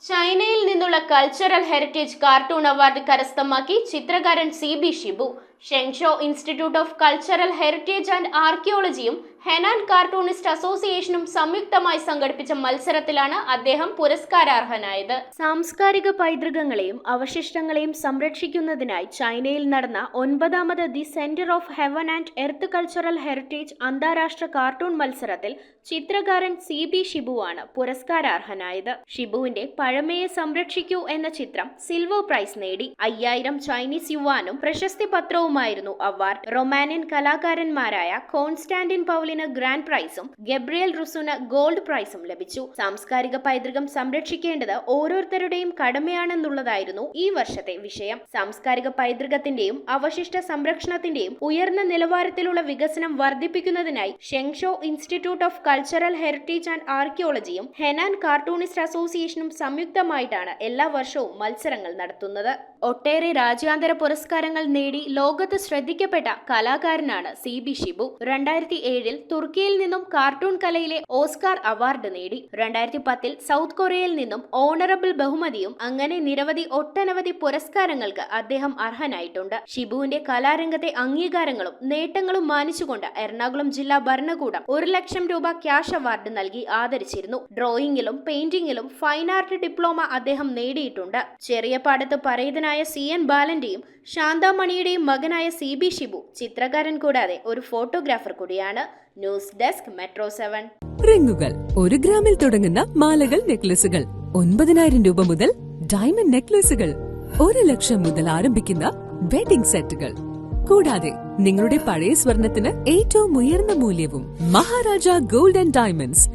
ചൈനയിൽ നിന്നുള്ള cultural heritage cartoon award കരസ്ഥമാക്കി ചിത്രകാരൻ CB Shibu. Zhengzhou institute of cultural heritage and ആർക്കിയോളജിയും ഹെനാൻ കാർട്ടൂണിസ്റ്റ് അസോസിയേഷനും സംയുക്തമായി സംഘടിപ്പിച്ച മത്സരത്തിലാണ് അദ്ദേഹം പുരസ്കാരാർഹനായത്. സാംസ്കാരിക പൈതൃകങ്ങളെയും അവശിഷ്ടങ്ങളെയും സംരക്ഷിക്കുന്നതിനായി ചൈനയിൽ നടന്ന 9ാമത് the centre of heaven and earth cultural heritage അന്താരാഷ്ട്ര കാർട്ടൂൺ മത്സരത്തിൽ ചിത്രകാരൻ CB ഷിബുവാണ് പുരസ്കാരാർഹനായത്. ഷിബുവിന്റെ പഴമയെ സംരക്ഷിക്കൂ എന്ന ചിത്രം സിൽവർ പ്രൈസ് നേടി. 5000 ചൈനീസ് യുവാനും പ്രശസ്തി പത്രവുമായിരുന്നു അവാർഡ്. റൊമാനിയൻ കലാകാരന്മാരായ കോൺസ്റ്റാന്റിൻ പൗലിന് ഗ്രാൻഡ് പ്രൈസും ഗബ്രിയേൽ റുസുന് ഗോൾഡ് പ്രൈസും ലഭിച്ചു. സാംസ്കാരിക പൈതൃകം സംരക്ഷിക്കേണ്ടത് ഓരോരുത്തരുടെയും കടമയാണെന്നുള്ളതായിരുന്നു ഈ വർഷത്തെ വിഷയം. സാംസ്കാരിക പൈതൃകത്തിന്റെയും അവശിഷ്ട സംരക്ഷണത്തിന്റെയും ഉയർന്ന നിലവാരത്തിലുള്ള വികസനം വർദ്ധിപ്പിക്കുന്നതിനായി Zhengzhou institute of cultural heritage and ആർക്കിയോളജിയും ഹെനാൻ കാർട്ടൂണിസ്റ്റ് അസോസിയേഷനും സംയുക്തമായിട്ടാണ് എല്ലാ വർഷവും മത്സരങ്ങൾ നടത്തുന്നത്. ഒട്ടേറെ രാജ്യാന്തര പുരസ്കാരങ്ങൾ നേടി ലോകത്ത് ശ്രദ്ധിക്കപ്പെട്ട കലാകാരനാണ് CB ഷിബു. 2007 തുർക്കിയിൽ നിന്നും കാർട്ടൂൺ കലയിലെ ഓസ്കാർ അവാർഡ് നേടി. 2010 സൗത്ത് കൊറിയയിൽ നിന്നും ഓണറബിൾ ബഹുമതിയും അങ്ങനെ ഒട്ടനവധി പുരസ്കാരങ്ങൾക്ക് അദ്ദേഹം അർഹനായിട്ടുണ്ട്. ഷിബുവിന്റെ കലാരംഗത്തെ അംഗീകാരങ്ങളും നേട്ടങ്ങളും മാനിച്ചുകൊണ്ട് എറണാകുളം ജില്ലാ ഭരണകൂടം 1 ലക്ഷം രൂപ ക്യാഷ് അവാർഡ് നൽകി ആദരിച്ചിരുന്നു. ഡ്രോയിങ്ങിലും പെയിന്റിംഗിലും ഫൈൻ ആർട്ട് ഡിപ്ലോമ അദ്ദേഹം നേടിയിട്ടുണ്ട്. ചെറിയ പാടത്ത് പറയതനായ CN ബാലന്റെയും ശാന്താമണിയുടെയും മകനായ CB ഷിബു ചിത്രകാരൻ കൂടാതെ ഒരു ഫോട്ടോഗ്രാഫർ കൂടിയാണ്. News desk metro 7. റിങ്ങുകൾ 1 ഗ്രാമിൽ തുടങ്ങുന്ന മാലകൾ, നെക്ലസുകൾ 9000 രൂപ മുതൽ ഡയമണ്ട് നെക്ലസുകൾ 1 ലക്ഷം മുതൽ ആരംഭിക്കുന്ന വെഡിംഗ് സെറ്റുകൾ. കൂടാതെ നിങ്ങളുടെ പഴയ സ്വർണത്തിന് ഏറ്റവും ഉയർന്ന മൂല്യവും. Maharaja gold and diamonds